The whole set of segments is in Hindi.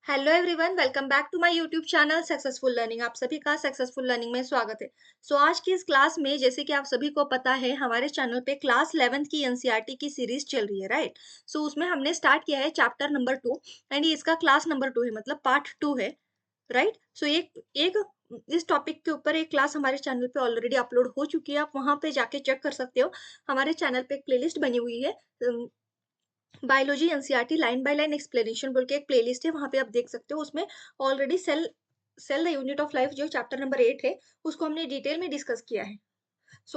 Hello everyone, welcome back to my YouTube channel successful learning. आप सभी का सक्सेसफुल लर्निंग में स्वागत है। आज की इस क्लास में, जैसे कि आप सभी को पता है, हमारे चैनल पे क्लास 11th की एनसीईआरटी की सीरीज चल रही है, राइट। उसमें हमने स्टार्ट किया है चैप्टर नंबर 2 एंड ये इसका क्लास नंबर 2 है, मतलब पार्ट 2 है, राइट। एक एक इस टॉपिक के ऊपर एक क्लास हमारे चैनल पे ऑलरेडी अपलोड हो चुकी है, आप वहां पे जाके चेक कर सकते हो। हमारे चैनल पे एक प्लेलिस्ट बनी हुई है, biology NCERT line by line explanation बोल के एक प्लेलिस्ट है, वहां पे आप देख सकते हो। उसमें already cell cell the unit of life जो चैप्टर नंबर 8 है, उसको हमने डिटेल में डिस्कस किया है।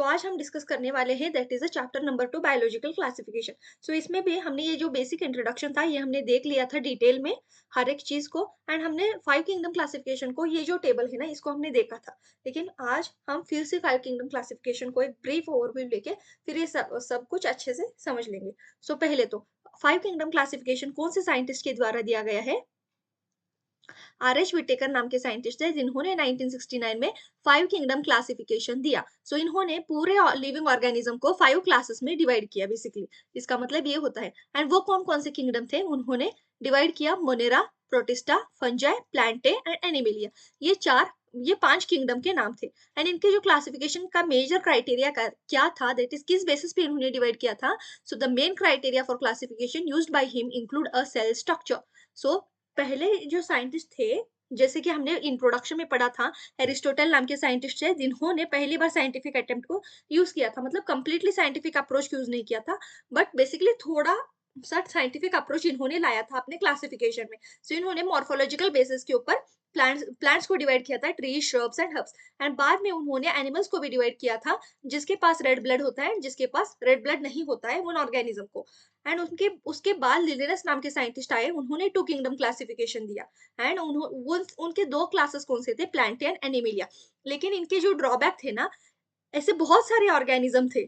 आज हम डिस्कस करने वाले हैं, that is a chapter number 2 biological classification. इसमें भी हमने ये जो बेसिक इंट्रोडक्शन था, ये हमने देख लिया था डिटेल में हर एक चीज को, एंड हमने 5 किंगडम क्लासिफिकेशन को, ये जो टेबल है ना, इसको हमने देखा था। लेकिन आज हम फिर से 5 किंगडम क्लासिफिकेशन को एक ब्रीफ ओवरव्यू लेके फिर ये सब कुछ अच्छे से समझ लेंगे। पहले तो 5 किंगडम क्लासिफिकेशन कौन से साइंटिस्ट के द्वारा दिया गया है? आर.एच. विटेकर नाम के साइंटिस्ट है, जिन्होंने 1969 में 5 किंगडम क्लासिफिकेशन दिया। इन्होंने पूरे लिविंग ऑर्गेनिज्म को 5 क्लासेस में डिवाइड किया बेसिकली। इसका मतलब ये होता है। एंड वो कौन कौन से किंगडम थे? उन्होंने डिवाइड किया Monera, Protista, fungi, plantae and Animalia. ये 5 किंगडम के नाम थे। एंड इनके जो क्लासिफिकेशन का मेजर क्राइटेरिया क्या था, दैट इज किस बेसिस पे इन्होंने डिवाइड किया था? The main criteria for classification used by him include a cell structure. So पहले जो साइंटिस्ट थे, जैसे कि हमने इंट्रोडक्शन में पढ़ा था, एरिस्टोटल नाम के साइंटिस्ट है, जिन्होंने पहली बार साइंटिफिक अटेम्प्ट को यूज किया था। मतलब कंप्लीटली साइंटिफिक अप्रोच यूज नहीं किया था, बट बेसिकली थोड़ा सा साइंटिफिक अप्रोच इन्होंने लाया था अपने क्लासिफिकेशन में। इन्होंने मॉर्फोलॉजिकल बेसिस के ऊपर प्लांट्स को डिवाइड किया था, tree, shrubs and herbs. And बाद में उन्होंने एनिमल्स को भी डिवाइड किया था, जिसके पास रेड ब्लड होता है, जिसके पास रेड ब्लड नहीं होता है, उन ऑर्गेनिज्म को। एंड उनके उसके बाद लिलिनस नाम के साइंटिस्ट आए, उन्होंने 2 किंगडम क्लासिफिकेशन दिया। एंड उनके 2 क्लासेस कौन से थे? Plantae and Animalia. लेकिन इनके जो ड्रॉबैक थे ना, ऐसे बहुत सारे ऑर्गेनिज्म थे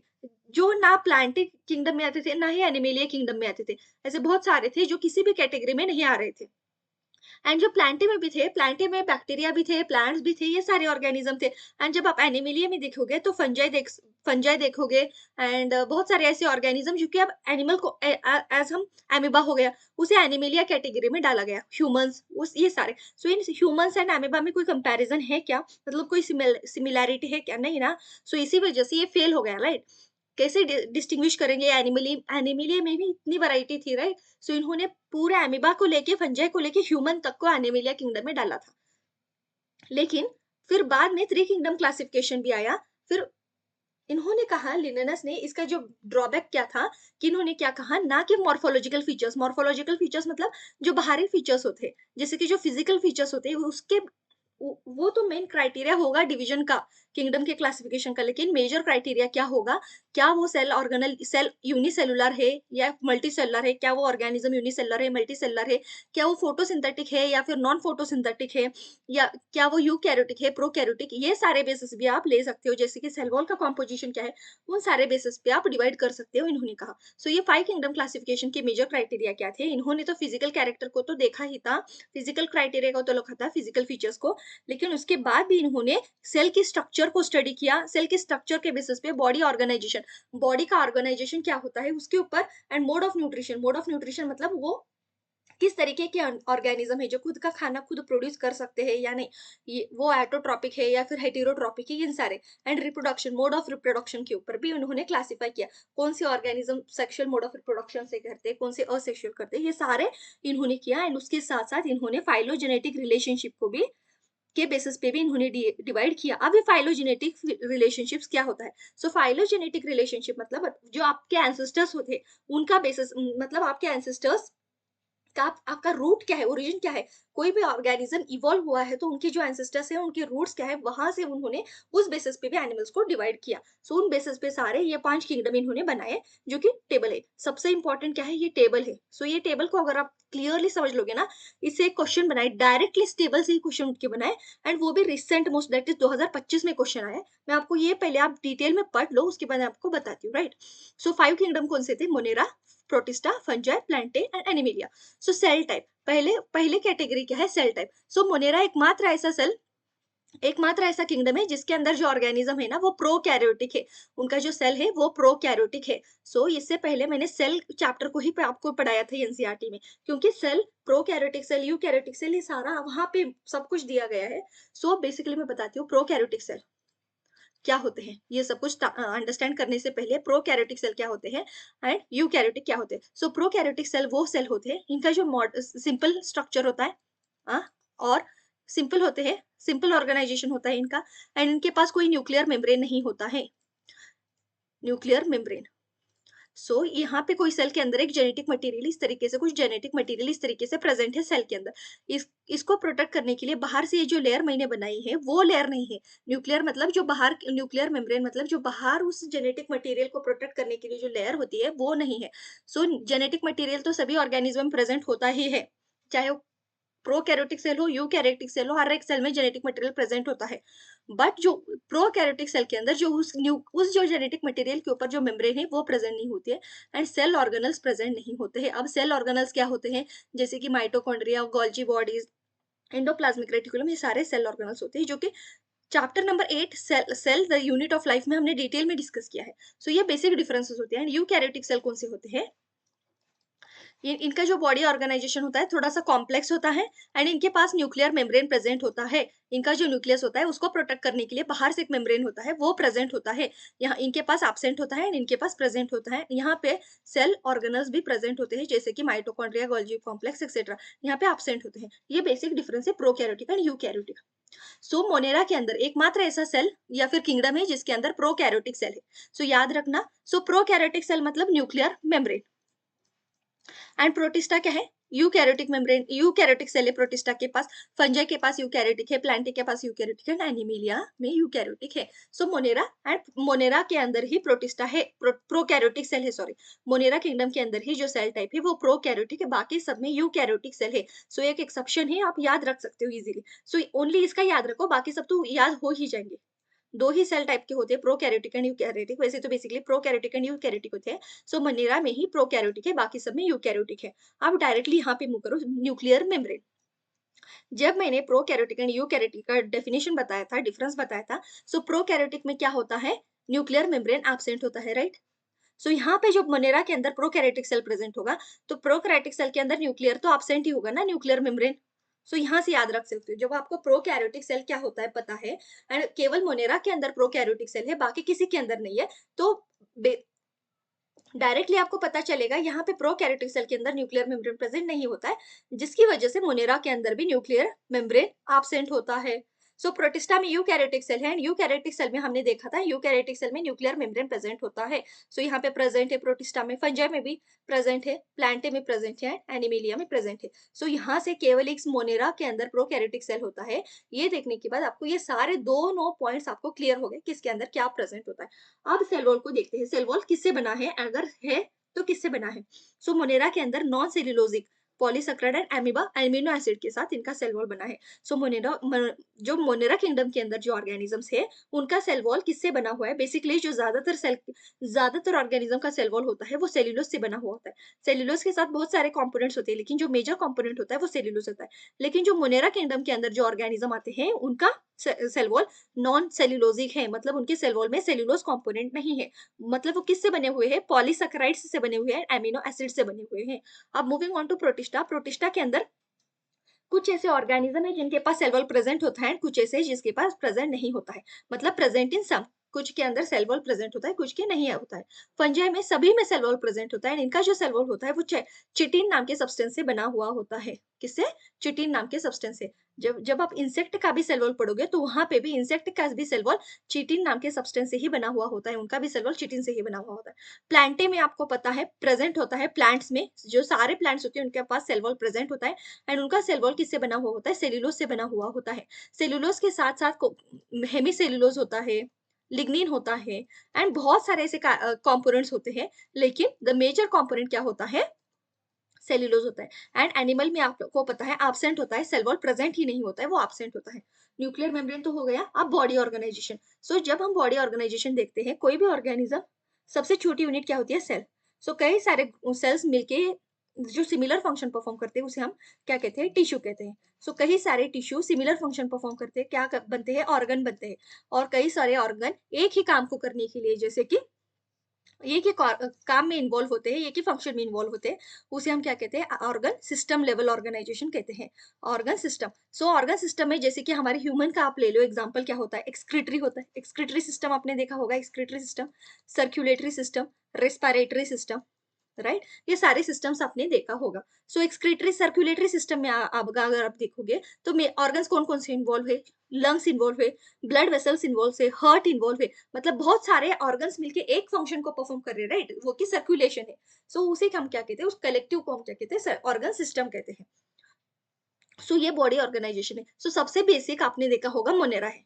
जो ना प्लांटे किंगडम में आते थे, ना ही एनिमिलिया किंगडम में आते थे। ऐसे बहुत सारे थे जो किसी भी कैटेगरी में नहीं आ रहे थे। एंड जो प्लांटे में भी थे, प्लांटे में बैक्टीरिया भी थे, प्लांट्स भी थे, ये सारे ऑर्गेनिज्म थे। एंड जब आप एनिमिलिया में देखोगे तो फंजाई देखोगे। एंड बहुत सारे ऐसे ऑर्गेनिज्म जो कि अब एनिमल को एज हम एमिबा हो गया, उसे एनिमिलिया कैटेगरी में डाला गया। ह्यूमंस, उस ये सारे। इन ह्यूमंस एंड एमिबा में कोई कंपैरिजन है क्या? मतलब कोई सिमिलैरिटी है क्या? नहीं ना। इसी वजह से ये फेल हो गया, राइट। कैसे डिस्टिंग्विश करेंगे? एनिमिलिया में भी इतनी वैरायटी थी, राइट। इन्होंने पूरे एमिबा को लेके, फंजाई को लेके, ह्यूमन तक को एनिमिलिया किंगडम में डाला था। लेकिन फिर बाद में 3 किंगडम क्लासिफिकेशन भी आया। फिर इन्होंने कहा, लिनेनस ने, इसका जो ड्रॉबैक क्या था, कि इन्होंने क्या कहा ना, कि मॉर्फोलॉजिकल फीचर्स मतलब जो बाहरी फीचर्स होते हैं, जैसे कि जो फिजिकल फीचर्स होते हैं, उसके वो तो मेन क्राइटेरिया होगा डिवीजन का, किंगडम के क्लासिफिकेशन का। लेकिन मेजर क्राइटेरिया क्या होगा? क्या वो सेल यूनिसेलुलर है या मल्टीसेलुलर है? क्या वो ऑर्गेनिज्म यूनिसेलुलर है, मल्टीसेलुलर है? क्या वो फोटोसिंथेटिक है या फिर नॉन फोटोसिंथेटिक है? या क्या वो यूकैरियोटिक है, प्रोकैरियोटिक? ये सारे बेसिस भी आप ले सकते हो, जैसे कि सेल वॉल का कॉम्पोजिशन क्या है, उन सारे बेसिस पे आप डिवाइड कर सकते हो, इन्होंने कहा। ये 5 किंगडम क्लासिफिकेशन के मेजर क्राइटेरिया क्या थे? इन्होंने तो फिजिकल कैरेक्टर को तो देखा ही था, फिजिकल क्राइटेरिया को तो लिखा था, फिजिकल फीचर्स को। लेकिन उसके बाद भी इन्होंने सेल की स्ट्रक्चर को स्टडी किया, सेल की स्ट्रक्चर के बेसिस पे बॉडी का ऑर्गेनाइजेशन क्या होता है उसके ऊपर। एंड मोड ऑफ न्यूट्रिशन मतलब वो किस तरीके के ऑर्गेनिज्म है जो खुद का खाना खुद प्रोड्यूस कर सकते हैं या नहीं, ये वो एटोट्रॉपिक है या फिर हेटेरोट्रॉपिक है, इन सारे। And reproduction, mode of reproduction के ऊपर भी उन्होंने क्लासिफाई किया, कौन से organism sexual mode of reproduction से करते हैं, कौन से असेक्सुअल करते हैं, ये सारे इन्होंने किया। एंड उसके साथ साथ इन्होंने फाइलोजेनेटिक रिलेशनशिप को भी के बेसिस पे भी इन्होंने डिवाइड किया। अब ये फाइलोजेनेटिक रिलेशनशिप्स क्या होता है? फाइलोजेनेटिक रिलेशनशिप मतलब जो आपके एंसेस्टर्स होते, उनका बेसिस, मतलब आपके एंसेस्टर्स का आपका रूट क्या है, ओरिजिन क्या है। कोई भी ऑर्गेनिज्म इवॉल्व हुआ है तो उनके जो एंसेस्टर्स है, उनके रूट्स क्या है, वहां से उन्होंने उस बेसिस पे भी एनिमल्स को डिवाइड किया। उन बेसिस पे सारे ये 5 किंगडम इन्होंने बनाए, जो कि टेबल है। सबसे इंपॉर्टेंट क्या है? ये टेबल है। ये टेबल को अगर आप क्लियरली समझ लोगे ना, इससे एक क्वेश्चन बनाए, डायरेक्टली इस टेबल से ही क्वेश्चन उठ के बनाए। एंड वो भी रिसेंट मोस्ट, दैट इज 2025 में क्वेश्चन आया। मैं आपको ये पहले आप डिटेल में पढ़ लो, उसके बाद आपको बताती हूँ, राइट। 5 किंगडम कौन से थे? Monera, Protista, fungi, plantae and animalia. Cell type, पहले पहले कैटेगरी क्या है? Cell type. मोनेरा एकमात्र ऐसा सेल एकमात्र ऐसा किंगडम है जिसके अंदर जो ऑर्गेनिज्म है ना वो प्रोकैरियोटिक है, उनका जो सेल है वो प्रोकैरियोटिक है। सो इससे पहले मैंने सेल चैप्टर को ही आपको पढ़ाया था एनसीईआरटी में, क्योंकि cell, prokaryotic cell, eukaryotic cell, ये सारा वहां पे सब कुछ दिया गया है। सो बेसिकली मैं बताती हूँ प्रोकैरियोटिक सेल क्या होते हैं, ये सब कुछ अंडरस्टैंड करने से पहले प्रोकैरियोटिक सेल क्या होते हैं एंड यूकैरियोटिक क्या होते हैं। सो प्रोकैरियोटिक सेल वो सेल होते हैं इनका जो सिंपल स्ट्रक्चर होता है, और सिंपल होते हैं, सिंपल ऑर्गेनाइजेशन होता है इनका, एंड इनके पास कोई न्यूक्लियर मेम्ब्रेन नहीं होता है, न्यूक्लियर मेम्ब्रेन। सो यहाँ पे कोई सेल के अंदर एक जेनेटिक मटेरियल इस तरीके से, कुछ जेनेटिक मटेरियल इस तरीके से प्रेजेंट है सेल के अंदर। इसको प्रोटेक्ट करने के लिए बाहर से ये जो लेयर मैंने बनाई है वो लेयर नहीं है। न्यूक्लियर मतलब जो बाहर, न्यूक्लियर मेम्ब्रेन मतलब जो बाहर उस जेनेटिक मटेरियल को प्रोटेक्ट करने के लिए जो लेयर होती है वो नहीं है। सो जेनेटिक मटेरियल तो सभी ऑर्गेनिज्म में प्रेजेंट होता ही है, चाहे वो प्रोकैरियोटिक सेल हो, यूकैरियोटिक सेल हो, हर एक सेल में जेनेटिक मटेरियल प्रेजेंट होता है। बट जो प्रोकैरियोटिक सेल के अंदर जो उस जो जेनेटिक मटेरियल के ऊपर जो मेम्ब्रेन है वो प्रेजेंट नहीं होती है, एंड सेल ऑर्गेनल्स प्रेजेंट नहीं होते हैं। अब सेल ऑर्गेनल्स क्या होते हैं, जैसे कि mitochondria, Golgi bodies, endoplasmic reticulum, ये सारे सेल ऑर्गेनल्स होते हैं जो कि chapter number 8 cell the unit of life में हमने डिटेल में डिस्कस किया है। सो ये बेसिक डिफरेंसेस होते हैं। एंड यूकैरियोटिक सेल कौन से होते हैं, इनका जो बॉडी ऑर्गेनाइजेशन होता है थोड़ा सा कॉम्प्लेक्स होता है, एंड इनके पास न्यूक्लियर मेम्ब्रेन प्रेजेंट होता है। इनका जो न्यूक्लियस होता है उसको प्रोटेक्ट करने के लिए बाहर से एक मेम्ब्रेन होता है वो प्रेजेंट होता है। यहाँ इनके पास एब्सेंट होता है एंड इनके पास प्रेजेंट होता है। यहाँ पे सेल ऑर्गेनल्स भी प्रेजेंट होते हैं जैसे कि माइटोकॉन्ड्रिया, गोल्जी कॉम्प्लेक्स एक्सेट्रा, यहाँ पे एब्सेंट होते हैं। ये बेसिक डिफरेंस है prokaryotic and eukaryotic. So Monera के अंदर एकमात्र ऐसा सेल या फिर किंगडम है जिसके अंदर प्रोकैरियोटिक सेल है। सो याद रखना, सो प्रोकैरियोटिक सेल मतलब न्यूक्लियर मेम्ब्रेन, एंड प्रोटिस्टा क्या है, यूकैरियोटिक मेम्ब्रेन, यूकैरियोटिक सेल है प्रोटिस्टा के पास। फंजाई के पास यूकैरियोटिक है, प्लांटे के पास यूकैरियोटिक है, एनिमिलिया में यूकैरियोटिक है। सो मोनेरा, एंड मोनेरा के अंदर ही प्रोटिस्टा है, प्रोकैरियोटिक सेल है, सॉरी, मोनेरा किंगडम के अंदर ही जो सेल टाइप है वो प्रोकैरियोटिक है, बाकी सब में यूकैरियोटिक सेल है। सो एक एक्सेप्शन है, आप याद रख सकते हो इजीली। सो ओनली इसका याद रखो, बाकी सब तो याद हो ही जाएंगे। दो ही सेल टाइप के होते हैं, प्रोकैरियोटिक एंड यूकैरियोटिक। वैसे तो बेसिकली प्रोकैरियोटिक एंड यूकैरियोटिक होते हैं। सो मनीरा में ही प्रोकैरियोटिक है, बाकी सब में यूकैरियोटिक है। अब डायरेक्टली यहाँ पे मूव करो, न्यूक्लियर मेम्ब्रेन। जब मैंने प्रोकैरियोटिक एंड यूकैरियोटिक का डेफिनेशन बताया था, डिफरेंस बताया था, सो प्रोकैरियोटिक में क्या होता है, न्यूक्लियर मेम्ब्रेन एब्सेंट होता है, राइट। सो यहाँ पे जो मनेरा के अंदर प्रोकैरियोटिक सेल प्रेजेंट होगा, तो प्रोकैरियोटिक सेल के अंदर न्यूक्लियर तो एब्सेंट ही होगा ना, न्यूक्लियर मेम्ब्रेन। सो यहाँ से याद रख सकते हो, जब आपको प्रोकैरियोटिक सेल क्या होता है पता है, एंड केवल मोनेरा के अंदर प्रोकैरियोटिक सेल है, बाकी किसी के अंदर नहीं है, तो डायरेक्टली आपको पता चलेगा यहाँ पे प्रोकैरियोटिक सेल के अंदर न्यूक्लियर मेम्ब्रेन प्रेजेंट नहीं होता है, जिसकी वजह से मोनेरा के अंदर भी न्यूक्लियर मेम्ब्रेन एब्सेंट होता है। सो प्रोटिस्टा में यूकैरियोटिक सेल है, एंड यूकैरियोटिक सेल में हमने देखा था यूकैरियोटिक सेल में न्यूक्लियर मेम्ब्रेन प्रेजेंट होता है। सो यहाँ पे प्रेजेंट है प्रोटिस्टा में, फंजाई में भी प्रेजेंट है, प्लांटे में प्रेजेंट है, एनिमेलिया में प्रेजेंट है। सो यहाँ से केवल एक मोनेरा के अंदर प्रोकैरियोटिक सेल होता है। ये देखने के बाद आपको ये सारे दोनों पॉइंट्स आपको क्लियर हो गए किसके अंदर क्या प्रेजेंट होता है। अब सेल वॉल को देखते हैं, सेल वॉल किससे बना है, अगर है तो किससे बना है। सो मोनेरा के अंदर non cellulosic polysaccharide and amoeba amino acid के साथ इनका सेल वॉल बना है। सो जो मोनेरा किंगडम के अंदर जो ऑर्गेनिजम्स है उनका सेल वॉल किससे बना हुआ है, बेसिकली जो ज्यादातर ऑर्गेनिज्म का सेल वॉल होता है वो सेल्यूलोज से बना हुआ होता है। सेल्यूलोज के साथ बहुत सारे कंपोनेंट्स होते हैं, लेकिन जो मेजर कंपोनेंट होता है वो सेल्यूलोज होता है। लेकिन जो मोनेरा किंगडम के अंदर जो ऑर्गेनिज्म आते हैं उनका सेल वॉल नॉन सेल्यूलोजिक है, मतलब उनके सेल वॉल में सेल्यूलोज कंपोनेंट नहीं है। मतलब वो किससे बने हुए हैं, पॉलीसेकेराइड्स से बने हुए हैं, एमिनो एसिड से बने हुए हैं। अब moving on to Protista, Protista के अंदर कुछ ऐसे ऑर्गेनिज्म है जिनके पास सेल वॉल प्रेजेंट होता है, कुछ ऐसे जिसके पास प्रेजेंट नहीं होता है, मतलब प्रेजेंट इन सम, कुछ के अंदर सेल वॉल प्रेजेंट होता है, कुछ के नहीं होता है। फंजाई में सभी में सेल वॉल प्रेजेंट होता है, इनका जो सेल वॉल होता है वो चिटिन नाम के सब्सटेंस से बना हुआ होता है। किससे, चिटिन नाम के सब्सटेंस से। जब जब आप इंसेक्ट का भी सेल वॉल पढ़ोगे तो वहां पे भी इंसेक्ट का भी सेल वॉल चिटिन नाम के सब्सटेंस से ही बना हुआ होता है, उनका भी सेल वॉल चिटिन से ही बना हुआ होता है। प्लांटे में आपको पता है प्रेजेंट होता है, प्लांट्स में जो सारे प्लांट्स होते हैं उनके पास सेल वॉल प्रेजेंट होता है, एंड उनका सेल वॉल किससे बना हुआ होता है, सेल्यूलोज से बना हुआ होता है। सेल्यूलोज के साथ साथ हेमी सेल्यूलोज होता है, लिग्निन होता है, एंड बहुत सारे ऐसे कंपोनेंट्स होते हैं, लेकिन द मेजर कंपोनेंट क्या होता है, सेल्यूलोज होता है। एंड एनिमल में आपको पता है एब्सेंट होता है, सेल वॉल प्रेजेंट ही नहीं होता है, वो एब्सेंट होता है। न्यूक्लियर मेम्ब्रेन तो हो गया। अब बॉडी ऑर्गेनाइजेशन। सो जब हम बॉडी ऑर्गेनाइजेशन देखते हैं कोई भी ऑर्गेनिज्म, सबसे छोटी यूनिट क्या होती है, सेल। सो कई सारे सेल्स मिलके जो सिमिलर फंक्शन परफॉर्म करते हैं उसे हम क्या कहते हैं, टिश्यू कहते हैं। सो कई सारे टिश्यू सिमिलर फंक्शन परफॉर्म करते हैं, क्या बनते हैं, ऑर्गन बनते हैं। और कई सारे ऑर्गन एक ही काम को करने के लिए, जैसे कि एक ही काम में इन्वॉल्व होते हैं, एक ही फंक्शन में इन्वॉल्व होते हैं, उसे हम क्या कहते हैं, ऑर्गन सिस्टम लेवल ऑर्गेनाइजेशन कहते हैं। ऑर्गन सिस्टम, सो ऑर्गन सिस्टम में जैसे कि हमारे ह्यूमन का आप ले लो एग्जांपल, क्या होता है, एक्सक्रीटरी होता है। एक्सक्रीटरी सिस्टम आपने देखा होगा, excretory system, circulatory system, respiratory system, right, ये सारे सिस्टम्स आपने देखा होगा। सो एक्सक्रीटरी सर्कुलेटरी सिस्टम में आप अगर आप देखोगे तो ऑर्गन्स कौन कौन से इन्वॉल्व है, लंग्स इन्वॉल्व है, ब्लड वेसल्स इन्वॉल्व है, हार्ट इन्वॉल्व है, मतलब बहुत सारे ऑर्गन्स मिलके एक फंक्शन को परफॉर्म कर रहे हैं, राइट, वो की सर्कुलेशन है। सो उसे हम क्या कहते हैं, उस कलेक्टिव को हम क्या कहते हैं, ऑर्गन सिस्टम कहते हैं। सो ये बॉडी ऑर्गेनाइजेशन है। सो सबसे बेसिक आपने देखा होगा मोनेरा है,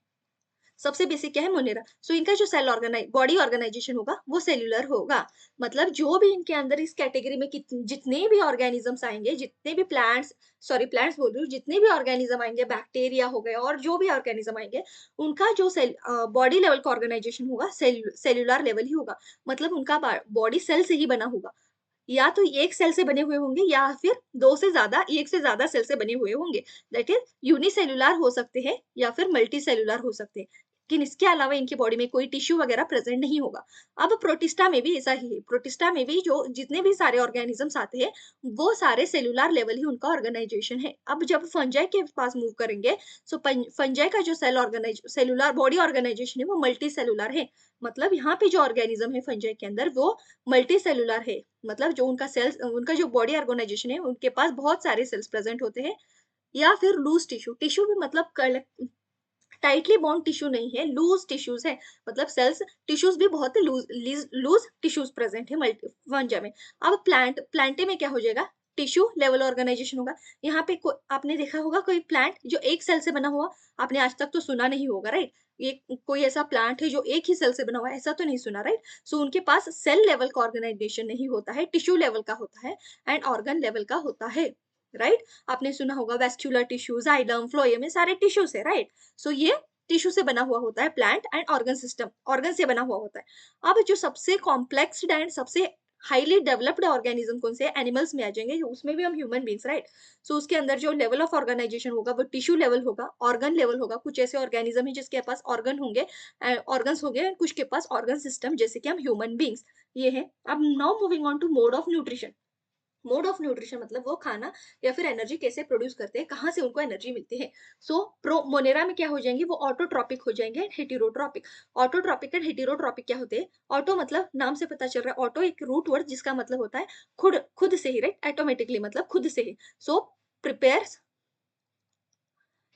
सबसे बेसिक क्या है, मोनेरा। सो इनका जो सेल ऑर्गेनाइज बॉडी ऑर्गेनाइजेशन होगा वो सेल्यूलर होगा। मतलब जो भी इनके अंदर इस कैटेगरी में जितने भी ऑर्गेनिजम्स आएंगे, जितने भी प्लांट्स, सॉरी प्लांट्स बोल रही हूँ, जितने भी ऑर्गेनिज्म आएंगे, बैक्टीरिया हो गए और जो भी ऑर्गेनिज्म आएंगे, उनका जो सेल बॉडी लेवल का ऑर्गेनाइजेशन होगा सेल्यूलर लेवल ही होगा। मतलब उनका बॉडी सेल से ही बना होगा, या तो एक सेल से बने हुए होंगे या फिर दो से ज्यादा, एक से ज्यादा सेल से बने हुए होंगे। दैट इज यूनिसेल्युलर हो सकते हैं या फिर मल्टी सेल्युलर हो सकते हैं, लेकिन इसके अलावा इनकी बॉडी में कोई टिश्यू वगैरह प्रेजेंट नहीं होगा। अब प्रोटिस्टा में भी ऐसा ही है। प्रोटिस्टा में भी जो जितने भी सारे ऑर्गेनिजम्स आते हैं वो सारे सेलुलर लेवल ही उनका ऑर्गेनाइजेशन है। अब जब फंजाई के पास मूव करेंगे, सो फंजाई का जो सेलुलर बॉडी ऑर्गेनाइजेशन है वो मल्टी सेलुलर है। मतलब यहाँ पे जो ऑर्गेनिज्म है फंजाई के अंदर वो मल्टी सेलुलर है। मतलब जो उनका सेल्स, उनका जो बॉडी ऑर्गेनाइजेशन है, उनके पास बहुत सारे सेल्स प्रेजेंट होते हैं। या फिर लूज टिश्यू, टिश्यू भी मतलब टाइटली बॉन्ड टिश्यू नहीं है, लूज टिश्यूज है। मतलब सेल्स टिश्यूज भी बहुत ही लूज लूज टिश्यूज प्रेजेंट है मल्टी वंजा में। अब प्लांटे में क्या हो जाएगा, टिश्यू लेवल ऑर्गेनाइजेशन होगा। यहाँ पे आपने देखा होगा कोई प्लांट जो एक सेल से बना हुआ, आपने आज तक तो सुना नहीं होगा, राइट। ये कोई ऐसा प्लांट है जो एक ही सेल से बना हुआ है, ऐसा तो नहीं सुना, राइट। सो उनके पास सेल लेवल का ऑर्गेनाइजेशन नहीं होता है, टिश्यू लेवल का होता है एंड ऑर्गन लेवल का होता है, राइट। आपने सुना होगा वेस्क्यूलर टिश्यू, जाइलम, फ्लोएम, ये सारे टिश्यूज है, राइट। सो ये टिश्यू से बना हुआ होता है plant and organ system, organ से बना हुआ होता है। अब जो सबसे कॉम्प्लेक्स एंड सबसे हाईली डेवलप्ड ऑर्गेनिज्म कौन से, एनिमल्स में आ जाएंगे, उसमें भी हम ह्यूमन बींग्स, राइट। सो उसके अंदर जो लेवल ऑफ ऑर्गेनाइजेशन होगा वो टिश्यू लेवल होगा, ऑर्गन लेवल होगा। कुछ ऐसे ऑर्गेनिज्म है जिसके पास ऑर्गन होंगे, ऑर्गन्स होंगे, कुछ के पास ऑर्गन सिस्टम, जैसे कि हम ह्यूमन बींग्स, ये है। अब now moving on to mode of nutrition. Mode of nutrition मतलब वो खाना या फिर एनर्जी कैसे प्रोड्यूस करते हैं, कहाँ से उनको एनर्जी मिलती है। सो प्रो मोनेरा में क्या हो जाएंगे, वो ऑटोट्रॉपिक हो जाएंगे, हेटेरोट्रॉपिक। ऑटोट्रॉपिक एंड हेटेरोट्रॉपिक क्या होते हैं, ऑटो मतलब नाम से पता चल रहा है, ऑटो एक रूट वर्ड जिसका मतलब होता है खुद, खुद से ही, राइट, ऑटोमेटिकली मतलब खुद से ही। So prepares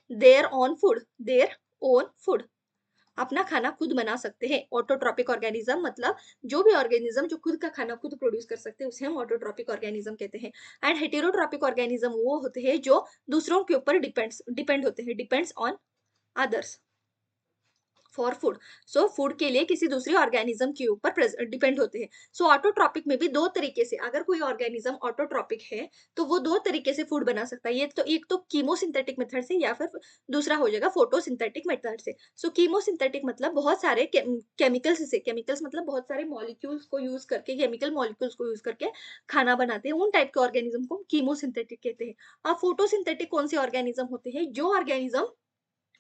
their own food, their own food, अपना खाना खुद बना सकते हैं। ऑटोट्रॉपिक ऑर्गेनिज्म मतलब जो भी ऑर्गेनिज्म जो खुद का खाना खुद प्रोड्यूस कर सकते हैं उसे हम ऑटोट्रॉपिक ऑर्गेनिज्म कहते हैं। एंड हेटेरोट्रॉपिक ऑर्गेनिज्म वो होते हैं जो दूसरों के ऊपर डिपेंड होते हैं, depends on others for food. So food के लिए किसी दूसरी ऑर्गेनिज्म के ऊपर डिपेंड होते हैं। सो ऑटोट्रॉपिक में भी दो तरीके से, अगर कोई ऑर्गेनिज्म ऑटोट्रॉपिक है तो वो दो तरीके से फूड बना सकता है। ये तो एक तो कीमोसिंथेटिक मेथड से या फिर दूसरा हो जाएगा फोटोसिंथेटिक मेथड से। सो कीमोसिंथेटिक मतलब बहुत सारे केमिकल्स से, केमिकल्स मतलब बहुत सारे मॉलिक्यूल्स को यूज करके, केमिकल मॉलिक्यूल्स को यूज करके खाना बनाते हैं, उन टाइप के ऑर्गेनिज्म को कीमोसिंथेटिक कहते हैं। अब फोटोसिंथेटिक कौन से ऑर्गेनिज्म होते हैं, जो ऑर्गेनिज्म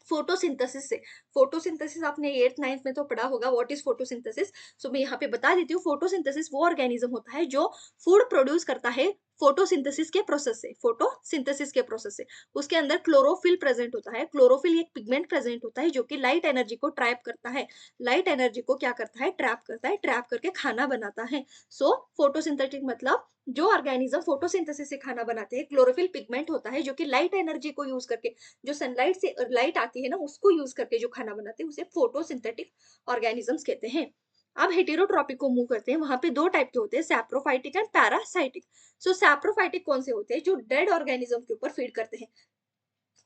फोटोसिंथेसिस से, फोटोसिंथेसिस आपने 8th 9th में तो पढ़ा होगा, व्हाट इज फोटोसिंथेसिस। सो मैं यहाँ पे बता देती हूँ, फोटोसिंथेसिस वो ऑर्गेनिज्म होता है जो फूड प्रोड्यूस करता है फोटोसिंथेसिस के प्रोसेस से, फोटोसिंथेसिस के प्रोसेस से। उसके अंदर क्लोरोफिल प्रेजेंट होता है। क्लोरोफिल एक पिगमेंट प्रेजेंट होता है जो कि लाइट एनर्जी को ट्रैप करता है, लाइट एनर्जी को क्या करता है, ट्रैप करता है, ट्रैप करके खाना बनाता है। सो फोटोसिंथेटिक मतलब जो ऑर्गेनिज्म फोटोसिंथेसिस से खाना बनाते हैं, क्लोरोफिल पिगमेंट होता है जो कि लाइट एनर्जी को यूज करके, जो सनलाइट से लाइट आती है ना उसको यूज करके जो खाना बनाते हैं उसे फोटोसिंथेटिक ऑर्गेनिजम्स कहते हैं। अब हेटेरोट्रॉपिक को मूव करते हैं, वहां पे दो टाइप के होते हैं, saprophytic and parasitic. So saprophytic कौन से होते हैं, जो डेड ऑर्गेनिज्म के ऊपर फीड करते हैं।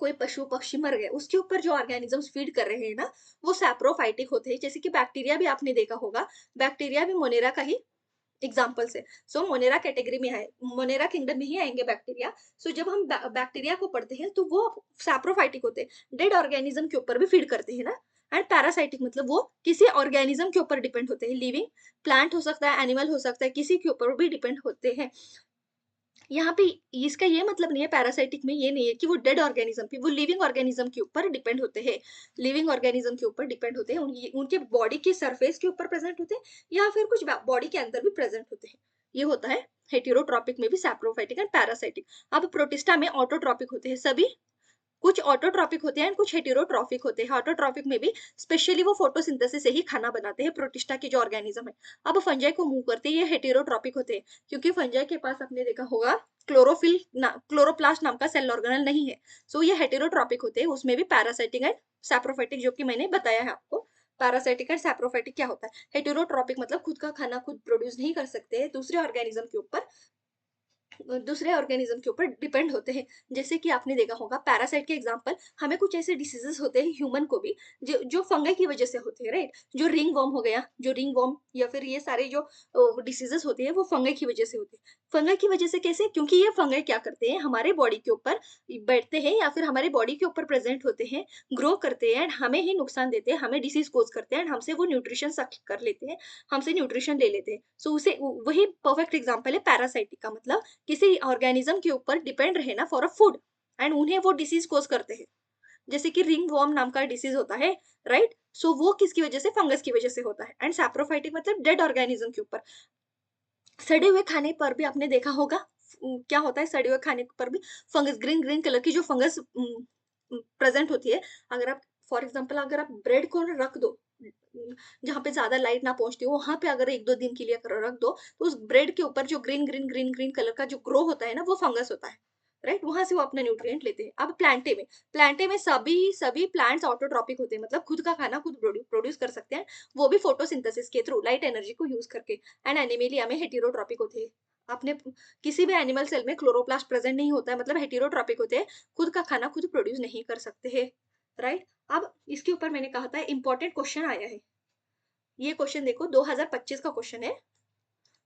कोई पशु पक्षी मर गए उसके ऊपर जो ऑर्गेनिजम्स फीड कर रहे हैं ना, वो सैप्रोफाइटिक होते हैं। जैसे कि बैक्टीरिया भी आपने देखा होगा, बैक्टीरिया भी मोनेरा का ही एग्जाम्पल से। सो मोनेरा कैटेगरी में है, मोनेरा किंगडम में ही आएंगे बैक्टीरिया। सो जब हम बैक्टीरिया को पढ़ते हैं तो वो सैप्रोफाइटिक होते हैं, डेड ऑर्गेनिज्म के ऊपर भी फीड करते हैं ना। एंड पैरासाइटिक मतलब वो किसी ऑर्गेनिज्म के ऊपर डिपेंड होते हैं, लिविंग प्लांट हो सकता है, एनिमल हो सकता है, किसी के ऊपर भी डिपेंड होते हैं। यहाँ पे इसका ये मतलब नहीं है, पैरासाइटिक में ये नहीं है कि वो डेड ऑर्गेनिज्म पे, वो लिविंग ऑर्गेनिज्म के ऊपर डिपेंड होते हैं, लिविंग ऑर्गेनिज्म के ऊपर डिपेंड होते हैं, उनके बॉडी की सरफेस के ऊपर प्रेजेंट होते हैं या फिर कुछ बॉडी के अंदर भी प्रेजेंट होते हैं। ये होता है हेटेरोट्रॉपिक में भी, सैप्रोफाइटिक एंड पैरासाइटिक। अब प्रोटिस्टा में ऑटोट्रॉपिक होते हैं सभी, कुछ ऑटोट्रॉपिक होते हैं, कुछ हेटेरोट्रॉपिक होते हैं। ऑटोट्रॉपिक में भी स्पेशली वो फोटोसिंथेसिस से ही खाना बनाते हैं, प्रोटिस्टा के जो ऑर्गेनिज्म है। अब फंजाई को मूव करते हैं, ये हेटेरोट्रॉपिक होते हैं, क्योंकि फंजाई के पास आपने देखा होगा क्लोरोप्लास्ट नाम का सेल ऑर्गेनल नहीं है। सो ये हेटेरोट्रॉपिक होते हैं, उसमें भी पैरासाइटिक एंड सैप्रोफाइटिक, जो कि मैंने बताया है आपको। पैरासाइटिक एंड सैप्रोफाइटिक क्या होता है? हेटेरोट्रॉपिक मतलब खुद का खाना खुद प्रोड्यूस नहीं कर सकते, दूसरे ऑर्गेनिज्म के ऊपर डिपेंड होते हैं। जैसे कि आपने देखा होगा पैरासाइट के एग्जांपल, हमें कुछ ऐसे डिसीजेस होते हैं ह्यूमन को भी, जो फंगई की वजह से होते हैं, राइट? जो रिंग वर्म हो गया, जो रिंग वर्म या फिर ये सारे जो डिसीजेस होते हैं वो फंगई की वजह से होते हैं। फंगई की वजह से कैसे? क्योंकि ये फंगई क्या करते हैं, हमारे बॉडी के ऊपर बैठते हैं या फिर हमारे बॉडी के ऊपर प्रेजेंट होते हैं, ग्रो करते हैं एंड हमें ही नुकसान देते हैं, हमें डिसीज कोज करते हैं एंड हमसे वो न्यूट्रिशन सक कर लेते हैं, हमसे न्यूट्रिशन ले लेते हैं। सो उसे वही परफेक्ट एग्जाम्पल है पैरासाइटिक का। मतलब किसी ऑर्गेनिज्म के ऊपर डिपेंड रहे ना फॉर अ फूड एंड उन्हें वो डिसीज कोज करते हैं। जैसे कि रिंग वॉर्म नाम का डिसीज होता है, राइट? सो वो किसकी वजह से? फंगस की वजह से होता है। एंड सैप्रोफाइटिक मतलब डेड ऑर्गेनिज्म के ऊपर। सड़े हुए खाने पर भी आपने देखा होगा क्या होता है, सड़े हुए खाने पर भी फंगस, ग्रीन ग्रीन कलर की जो फंगस प्रेजेंट होती है। अगर आप फॉर एग्जांपल अगर आप ब्रेड को रख दो जहाँ पे ज्यादा लाइट ना पहुंचती हो, वहां पे अगर 1-2 दिन के लिए रख दो, तो उस ब्रेड के ऊपर जो ग्रीन ग्रीन कलर का जो ग्रो होता है ना, वो फंगस होता है, राइट? वहां से वो अपना न्यूट्रिएंट लेते हैं। अब प्लांटे में सभी सभी प्लांट्स ऑटोट्रॉपिक होते हैं, मतलब खुद का खाना खुद प्रोड्यूस कर सकते हैं, वो भी फोटोसिंथेसिस के थ्रू, लाइट एनर्जी को यूज करके। एंड एनिमेलिया में हेटेरोट्रॉपिक होते हैं। आपने किसी भी एनिमल सेल में क्लोरोप्लास्ट प्रेजेंट नहीं होता है, मतलब हेटेरोट्रॉपिक होते हैं, खुद का खाना खुद प्रोड्यूस नहीं कर सकते हैं, राइट? अब इसके ऊपर मैंने कहा था इंपॉर्टेंट क्वेश्चन आया है। ये क्वेश्चन देखो, 2025 का क्वेश्चन है,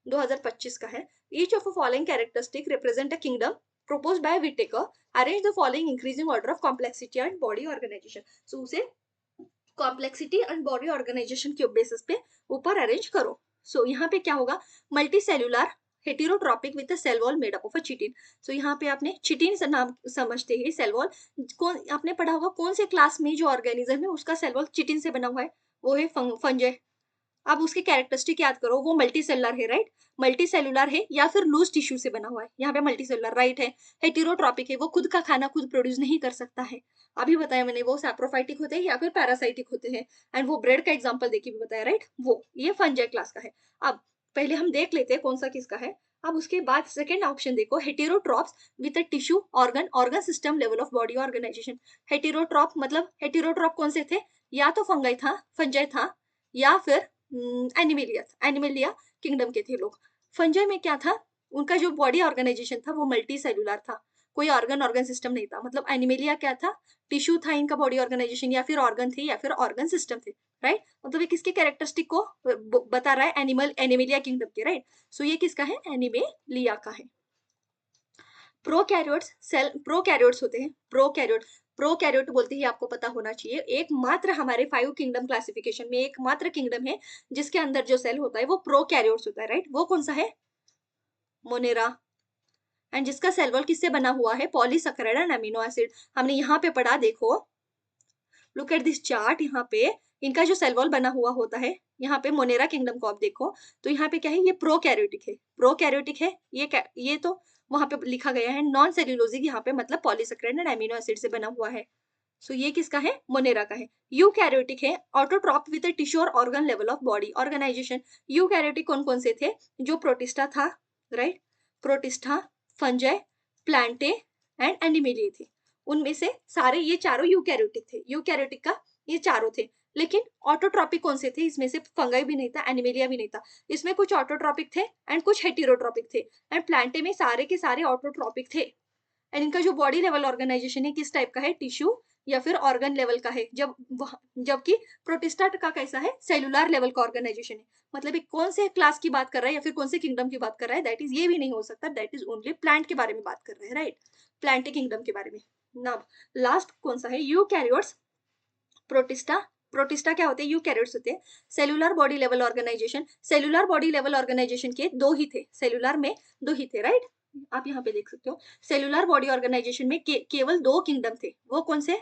2025 का है। Each of a following characteristic represent a kingdom proposed by Whittaker. Arrange the following increasing order of complexity and body organization. So उसे कॉम्प्लेक्सिटी एंड बॉडी ऑर्गेनाइजेशन के बेसिस पे ऊपर अरेंज करो। सो यहाँ पे क्या होगा? Multicellular heterotrophic with cell wall made up of a chitin. So यहाँ पे आपने चिटिन से नाम समझते हैं सेल वॉल। कौन आपने पढ़ा होगा, कौन से क्लास में जो ऑर्गेनिज्म है उसका सेल वॉल चिटिन से बना हुआ है? वो है फंजाई। अब उसकी कैरेक्टरिस्टिक याद करो, वो मल्टी सेलुलर है, राइट? मल्टी सेलुलर है या फिर लूज टिश्यू से बना हुआ है। यहाँ पे मल्टी सेलुलर राइट है। हेटेरोट्रॉपिक है, वो खुद का खाना खुद प्रोड्यूस नहीं कर सकता है। अभी बताया मैंने, वो सैप्रोफाइटिक होते हैं या फिर पैरासाइटिक होते हैं। एंड वो ब्रेड का एग्जाम्पल देखिए भी बताया, राइट? वो ये फंजाई क्लास का है। अब पहले हम देख लेते हैं कौन सा किसका है। अब उसके बाद सेकेंड ऑप्शन देखो, heterotrophs with a tissue organ system level of body organisation. Heterotroph मतलब हेटेरोट्रॉप कौन से थे? या तो फंजाई था या फिर एनिमेलिया किंगडम के थे लोग। फंजाई में क्या था? उनका जो बॉडी ऑर्गेनाइजेशन था वो मल्टी सेलुलर था, कोई ऑर्गन सिस्टम नहीं था। मतलब एनिमेलिया क्या था? टिश्यू था इनका बॉडी ऑर्गेनाइजेशन, या फिर ऑर्गन थे या फिर ऑर्गन सिस्टम थे, राइट? मतलब ये किसके कैरेक्टरिस्टिक को बता रहा है? एनिमेलिया किंगडम के, राइट? सो ये किसका है? एनिमेलिया का है। प्रोकैरियोट्स होते हैं, प्रोकैरियोट बोलते ही आपको पता होना चाहिए, एकमात्र हमारे 5 किंगडम क्लासिफिकेशन में एकमात्र किंगडम है जिसके अंदर जो सेल होता है वो प्रोकैरियोट्स होता है, राइट? वो कौन सा है? मोनेरा। एंड जिसका सेल वॉल किससे बना हुआ है? Polysaccharide and amino acid. हमने यहाँ पे पढ़ा, देखो लुक एट दिस चार्ट। यहाँ पे इनका जो सेल वॉल बना हुआ होता है, यहाँ पे मोनेरा किंगडम को आप देखो तो यहाँ पे क्या है? ये प्रोकैरियोटिक है, प्रोकैरियोटिक है। ये तो वहां पे लिखा गया है नॉन सेल्यूलोजिक, यहाँ पे मतलब पॉलीसैकेराइड एंड अमीनो एसिड से बना हुआ है। सो ये किसका है? मोनेरा का है। यूकैरियोटिक है, ऑटोट्रॉप विद टिश्यू और organ level of body organisation. Eukaryotic कौन कौन से थे? जो प्रोटिस्टा था, right? Protista, fungi, plantae and animalia थे। उनमें से सारे ये चारों यूकैरियोटिक थे। यूकैरियोटिक का ये चारों थे। लेकिन ऑटोट्रॉपिक कौन से थे? इसमें से फंगाई भी नहीं था, एनिमेलिया भी नहीं था। इसमें कुछ ऑटोट्रॉपिक थे एंड कुछ हेटेरोट्रॉपिक थे। एंड प्लांटे में सारे के सारे ऑटोट्रॉपिक थे। एंड इनका जो बॉडी लेवल ऑर्गेनाइजेशन है किस टाइप का है? टिश्यू या फिर ऑर्गन लेवल का है। जबकि प्रोटिस्टा का कैसा है? सेलुलर लेवल का ऑर्गेनाइजेशन है। मतलब एक कौन से क्लास की बात कर रहा है या फिर कौन से किंगडम की बात कर रहा है? दैट इज ये भी नहीं हो सकता, दैट इज ओनली प्लांट के बारे में बात कर रहे हैं, राइट? प्लांट किंगडम के बारे में। नाउ लास्ट कौन सा है? Eukaryotes, protista. प्रोटिस्टा क्या होते हैं? यूकैरियोट्स होते हैं। Cellular body level organisation, cellular body level organisation के दो ही थे, सेलुलर में दो ही थे, राइट? आप यहाँ पे देख सकते हो सेलुलर बॉडी ऑर्गेनाइजेशन में केवल 2 किंगडम थे। वो कौन से?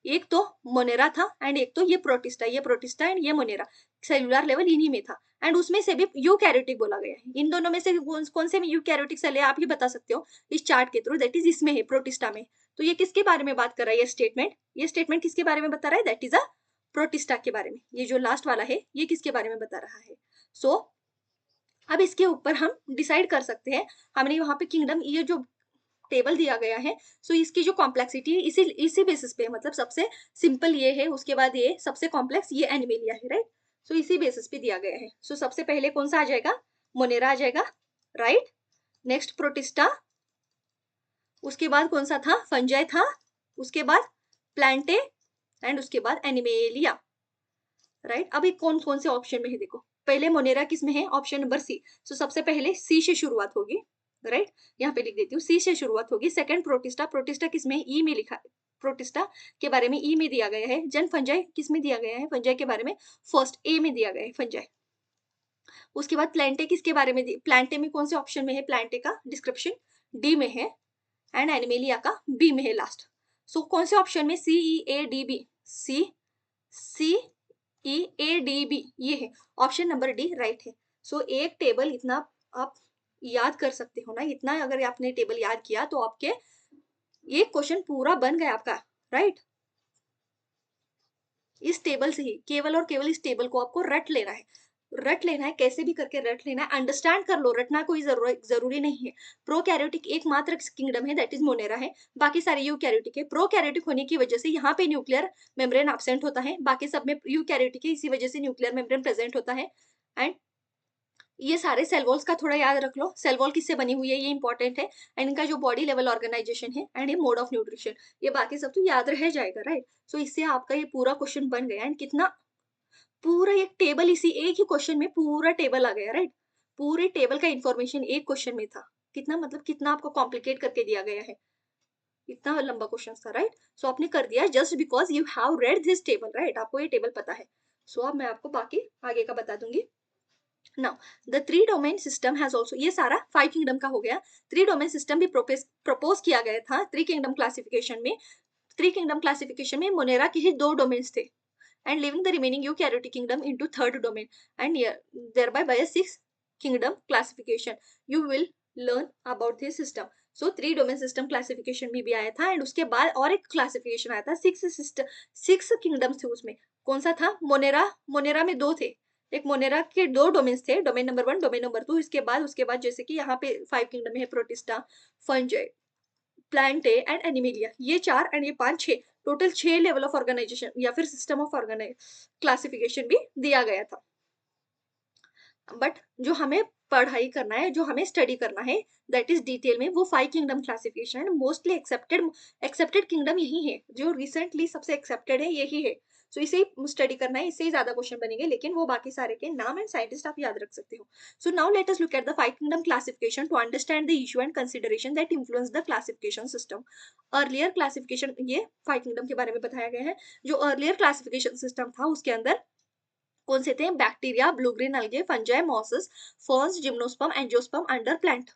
एक तो मोनेरा था एंड एक तो ये प्रोटिस्टा एंड ये मोनेरा। सेलुलर लेवल इन्हीं में था एंड उसमें से भी यूकैरियोटिक बोला गया है। इन दोनों में से कौन से में यूकैरियोटिक सेल है आप ही बता सकते हो इस चार्ट के थ्रू, दैट इज इसमें है प्रोटिस्टा में। तो ये किसके बारे में बात कर रहा है ये स्टेटमेंट किसके बारे में बता रहा है? दैट इज अ प्रोटिस्टा के बारे में। ये जो लास्ट वाला है ये किसके बारे में बता रहा है? सो अब इसके ऊपर हम डिसाइड कर सकते हैं। हमने वहां पे किंगडम ये जो टेबल दिया गया है, सो इसकी जो कॉम्प्लेक्सिटी है इसी इसी बेसिस पे, मतलब सबसे सिंपल ये है, उसके बाद ये सबसे कॉम्प्लेक्स ये एनिमेलिया है, राइट। सो इसी बेसिस पे दिया गया है। सो सबसे पहले कौन सा आ जाएगा? मोनेरा आ जाएगा, राइट। नेक्स्ट प्रोटिस्टा, उसके बाद कौन सा था? फंजाई था, उसके बाद प्लांटे एंड उसके बाद एनिमेलिया, राइट। अभी कौन कौन से ऑप्शन में है देखो। पहले मोनेरा किस में है? Option number C. सो सबसे पहले सी से शुरुआत होगी, राइट। यहाँ पे लिख देती हूँ सी से शुरुआत होगी। सेकंड प्रोटिस्टा, प्रोटिस्टा किस में? ई में लिखा है, प्रोटिस्टा के बारे में ई में दिया गया है। जन फंजाई किस में दिया गया है? फंजाई के बारे में फर्स्ट ए में दिया गया है फंजाई। उसके बाद प्लांटे किसके बारे में? प्लांटे में कौन से ऑप्शन में है? प्लांटे का डिस्क्रिप्शन डी में है एंड एनिमेलिया का बी में है लास्ट। सो कौन से ऑप्शन में? C E A D B, C E A D B, ये है ऑप्शन नंबर डी, राइट है। सो एक टेबल इतना आप याद कर सकते हो ना, इतना अगर आपने टेबल याद किया तो आपके ये क्वेश्चन पूरा बन गया आपका, राइट। इस टेबल से ही, केवल और केवल इस टेबल को आपको रट लेना है, रट लेना है, कैसे भी करके रट लेना है। अंडरस्टैंड कर लो, रटना कोई जरूरी नहीं है। प्रोकैरियोटिक एकमात्र किंगडम है दैट इज मोनेरा है, बाकी सारे यूकैरियोटिक है। प्रोकैरियोटिक होने की वजह से यहाँ पे न्यूक्लियर मेम्ब्रेन एब्सेंट होता है, बाकी सब में यूकैरियोटिक है, इसी वजह से न्यूक्लियर मेम्ब्रेन प्रेजेंट होता है। एंड ये सारे सेल वॉल्स का थोड़ा याद रख लो, सेल वॉल किससे बनी हुई है ये इंपॉर्टेंट है, एंड इनका जो बॉडी लेवल ऑर्गेनाइजेशन है एंड ये मोड ऑफ न्यूट्रिशन, ये बाकी सब तो याद रह जाएगा, राइट। सो इससे आपका ये पूरा क्वेश्चन बन गया एंड कितना पूरा एक टेबल, इसी एक ही क्वेश्चन में पूरा टेबल आ गया, राइट। पूरे टेबल का इंफॉर्मेशन एक क्वेश्चन में था। कितना मतलब कितना आपको कॉम्प्लिकेट करके दिया गया है, इतना लंबा क्वेश्चन था, राइट। सो आपने कर दिया just because you have read this table, right, आपको ये टेबल पता है। सो अब मैं आपको बाकी आगे का बता दूंगी। Now the three domain system has also, ये सारा 5 किंगडम का हो गया। थ्री डोमेन सिस्टम भी प्रपोज किया गया था थ्री किंगडम क्लासिफिकेशन में। थ्री किंगडम क्लासिफिकेशन में मोनेरा के ही 2 डोमेन्स थे and leaving the remaining eukaryotic kingdom into third domain and thereby by a sixth kingdom classification you will learn about this system. So 3 domain system classification में भी आया था एंड उसके बाद और एक क्लासिफिकेशन आया था, सिक्स किंगडम्स थे उसमें। कौन सा था? मोनेरा। मोनेरा में 2 थे, एक मोनेरा के 2 डोमेन्स थे, डोमेन नंबर 1 डोमेन नंबर 2। उसके बाद जैसे कि यहाँ पे 5 किंगडम में है, protista, fungi, plantae and Animalia, ये 4 एंड ये 5, 6, टोटल 6 लेवल ऑफ ऑर्गेनाइजेशन या फिर सिस्टम ऑफ ऑर्गेनाइज क्लासिफिकेशन भी दिया गया था। बट जो हमें पढ़ाई करना है, जो हमें स्टडी करना है दैट इज डिटेल में, वो 5 kingdom classification and mostly accepted kingdom यही है, जो रिसेंटली सबसे एक्सेप्टेड है यही है। सो इसे ही स्टडी करना है, इससे ही ज्यादा क्वेश्चन बनेंगे, लेकिन वो बाकी सारे के नाम एंड साइंटिस्ट आप याद रख सकते हो। So now let us look at the 5 kingdom classification to understand the issue and consideration that influence the classification system. Earlier classification, ये 5 किंगडम के बारे में बताया गया है। जो अर्लियर क्लासिफिकेशन सिस्टम था उसके अंदर कौन से थे? Bacteria, blue green algae, fungi, mosses, ferns, gymnosperm, angiosperm under plant.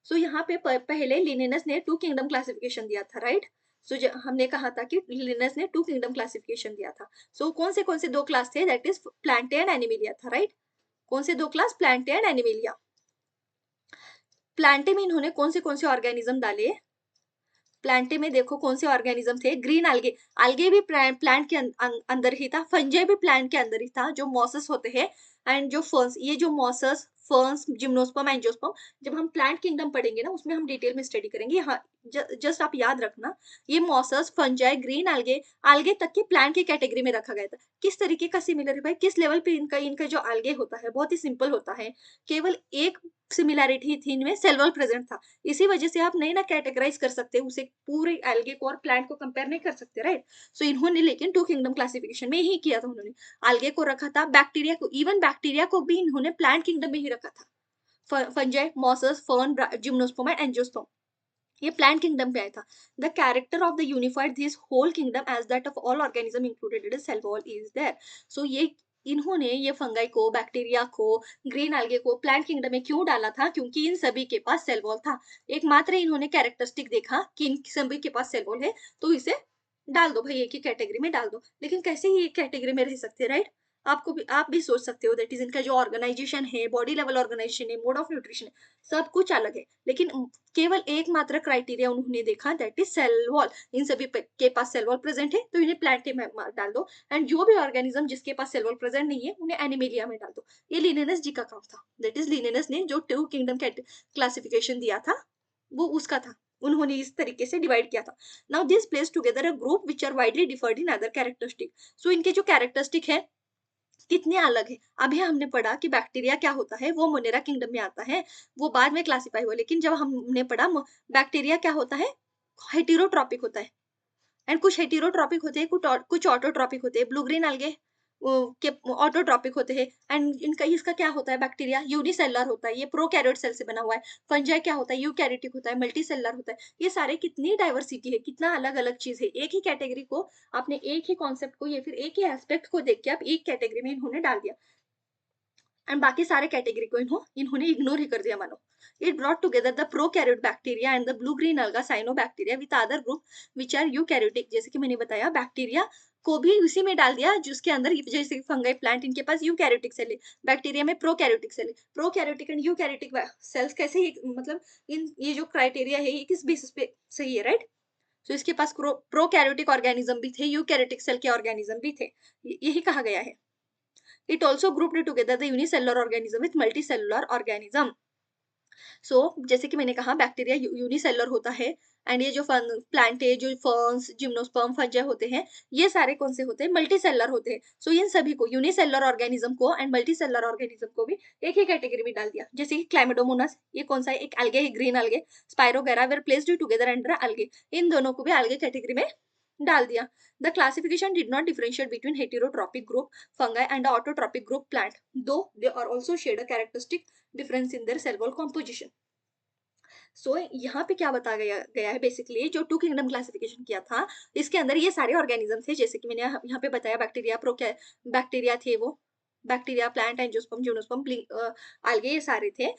So यहाँ पे पहले लिनेनस ने 2 किंगडम क्लासिफिकेशन दिया था, राइट। सो हमने कहा था कि लिनेनस ने 2 किंगडम क्लासिफिकेशन दिया था। सो कौन से 2 क्लास थे? That is Plantae and Animalia था, राइट। कौन से 2 class? Plantae and Animalia. Plantae में इन्होंने कौन से ऑर्गेनिज्म डाले? प्लांटे में देखो कौन से ऑर्गेनिज्म थे? ग्रीन algae, algae भी प्लांट के अंदर ही था, फंजाई भी प्लांट के अंदर ही था, जो मॉसेस होते हैं एंड जो फर्न्स, ये जो मॉसेस, फर्न्स, जिम्नोस्पर्म, एंजियोस्पर्म, जब हम प्लांट किंगडम पढ़ेंगे ना उसमें हम डिटेल में स्टडी करेंगे। हाँ, जस्ट आप याद रखना, ये मॉसेस, फंजाई, ग्रीन algae तक के प्लांट की कैटेगरी में रखा गया था। किस तरीके का सिमिलर है भाई? किस लेवल पे इनका जो algae होता है बहुत ही सिंपल होता है, केवल एक सिमिलैरिटी थी इनमें, सेल वॉल प्रेजेंट था। इसी वजह से आप नहीं ना कैटेगराइज कर सकते उसे, पूरे एल्गे को और प्लांट को कंपेयर नहीं कर सकते, राइट। सो इन्होंने लेकिन 2 किंगडम क्लासिफिकेशन में ही किया था, उन्होंने एल्गे को रखा था, बैक्टीरिया को, इवन बैक्टीरिया को भी इन्होंने प्लांट किंगडम में ही रखा था। Fungi, mosses, fern, gymnosperm and angiosperm, ये प्लांट किंगडम पे आया था। The character of the unified this whole kingdom as that of all organism included in cell wall is there. So ये इन्होंने ये फंगाई को, बैक्टीरिया को, ग्रीन algae को प्लांट किंगडम में क्यों डाला था? क्योंकि इन सभी के पास सेल वॉल था। एकमात्र इन्होंने कैरेक्टरिस्टिक देखा कि इन सभी के पास सेल वॉल है, तो इसे डाल दो भाई, एक ही कैटेगरी में डाल दो। लेकिन कैसे ही एक कैटेगरी में रह सकते हैं, राइट? आप भी सोच सकते हो, दैट इज इनका जो ऑर्गेनाइजेशन है, बॉडी लेवल ऑर्गेनाइजेशन है, मोड ऑफ न्यूट्रिशन है, सब कुछ अलग है। लेकिन केवल एकमात्र क्राइटेरिया उन्होंने देखा, दैट इज सेल वॉल। इन सभी के पास सेल वॉल प्रेजेंट है, तो इन्हें प्लांट में डाल दो। एंड जो भी ऑर्गेनिज्म जिसके पास सेल वॉल प्रेजेंट नहीं है, उन्हें एनिमेलिया में डाल दो। ये लिनेनस जी का काम था। दैट इज लिनेनस ने जो टू किंगडम क्लासिफिकेशन दिया था, वो उसका था। उन्होंने इस तरीके से डिवाइड किया था। Now this place together a group which are widely differed in other characteristic. So इनके जो कैरेक्टरिस्टिक है कितने अलग है। अभी हमने पढ़ा कि बैक्टीरिया क्या होता है, वो मोनेरा किंगडम में आता है, वो बाद में क्लासिफाई हुआ। लेकिन जब हमने पढ़ा बैक्टीरिया क्या होता है, हेटेरोट्रॉपिक होता है। एंड कुछ हेटेरोट्रॉपिक होते हैं, कुछ ऑटोट्रॉपिक होते हैं। ब्लू ग्रीन algae के ऑटोट्रॉपिक होते हैं। एंड इनका इसका क्या होता है, बैक्टीरिया यूनिसेलुलर होता है, ये प्रोकैरियोट सेल से बना हुआ है। फंजाई क्या होता है, यूकैरियोटिक होता है, मल्टीसेलुलर होता है। ये सारे कितनी डाइवर्सिटी है, कितना अलग अलग चीज है। एक ही कैटेगरी को आपने, एक ही कॉन्सेप्ट को या फिर एक ही एस्पेक्ट को देख के आप एक कैटेगरी में इन्होंने डाल दिया, एंड बाकी सारे कैटेगरी को इन्होंने इग्नोर ही कर दिया मानो। It brought together the prokaryote bacteria and the blue green alga cyanobacteria with other group which are eukaryotic. जैसे कि मैंने बताया, बैक्टीरिया को भी उसी में डाल दिया जिसके अंदर, जैसे फंगाई प्लांट, इनके पास यूकैरियोटिक सेल है, बैक्टीरिया में प्रोकैरियोटिक सेल है। प्रोकैरियोटिक एंड यूकैरियोटिक सेल्स कैसे मतलब इन ये जो क्राइटेरिया है, ये किस बेसिस पे सही है, राइट? तो इसके पास प्रोकैरियोटिक ऑर्गेनिज्म भी थे, यूकैरियोटिक सेल के ऑर्गेनिज्म भी थे, यही कहा गया है। It also grouped together the unicellular organism with multicellular organism. जैसे कि मैंने कहा, बैक्टीरिया यूनिसेलुलर होता है। एंड ये जो प्लांट है, जो फर्न्स, जिम्नोस्पर्म, फंजाई होते हैं, ये सारे कौन से होते हैं, मल्टीसेलुलर होते हैं। इन सभी को, यूनिसेलुलर ऑर्गेनिज्म को एंड मल्टीसेलुलर ऑर्गेनिज्म को भी एक ही कैटेगरी में डाल दिया। जैसे कि क्लाइमेडोमोनास, ये कौन सा है, एक algae है, green algae। Spirogyra were placed together under algae, इन दोनों को भी algae कैटेगरी में डाल दिया। The classification did not differentiate between heterotrophic group fungi and the autotrophic group plant, though they are also shared a characteristic difference in their cell wall composition. यहाँ पे क्या बताया गया है, बेसिकली जो टू किंगडम क्लासिफिकेशन किया था, इसके अंदर ये सारे ऑर्गेनिज्म थे। जैसे कि मैंने यहाँ पे बताया, बैक्टीरिया थे, वो bacteria, plant, angiosperm, gymnosperm, algae, ये सारे थे।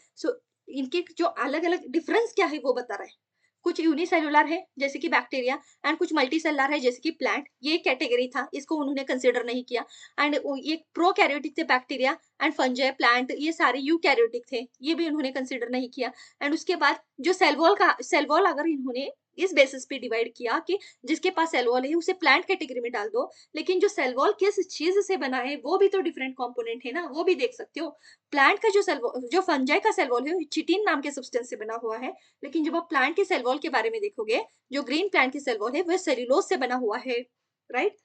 इनके जो अलग अलग डिफरेंस क्या है वो बता रहा है। कुछ यूनिसेलुलर है जैसे कि बैक्टीरिया, एंड कुछ मल्टीसेलुलर है जैसे कि प्लांट। ये कैटेगरी था, इसको उन्होंने कंसिडर नहीं किया। एंड ये प्रोकैरियोटिक थे, बैक्टीरिया एंड फंजाई, प्लांट, ये सारे यूकैरियोटिक थे, ये भी उन्होंने कंसिडर नहीं किया। एंड उसके बाद जो सेल वॉल अगर इन्होंने इस बेसिस पे डिवाइड किया कि जिसके पास सेल वॉल है उसे प्लांट कैटेगरी में डाल दो, लेकिन जो सेल वॉल किस चीज से बना है वो भी तो डिफरेंट कंपोनेंट है ना, वो भी देख सकते हो। प्लांट का जो फंजाई का सेल वॉल है, चिटिन नाम के सब्सटेंस से बना हुआ है। लेकिन जब आप प्लांट के सेल वॉल के बारे में देखोगे, जो ग्रीन प्लांट की सेल वॉल है, वह सेल्यूलोज से बना हुआ है, राइट?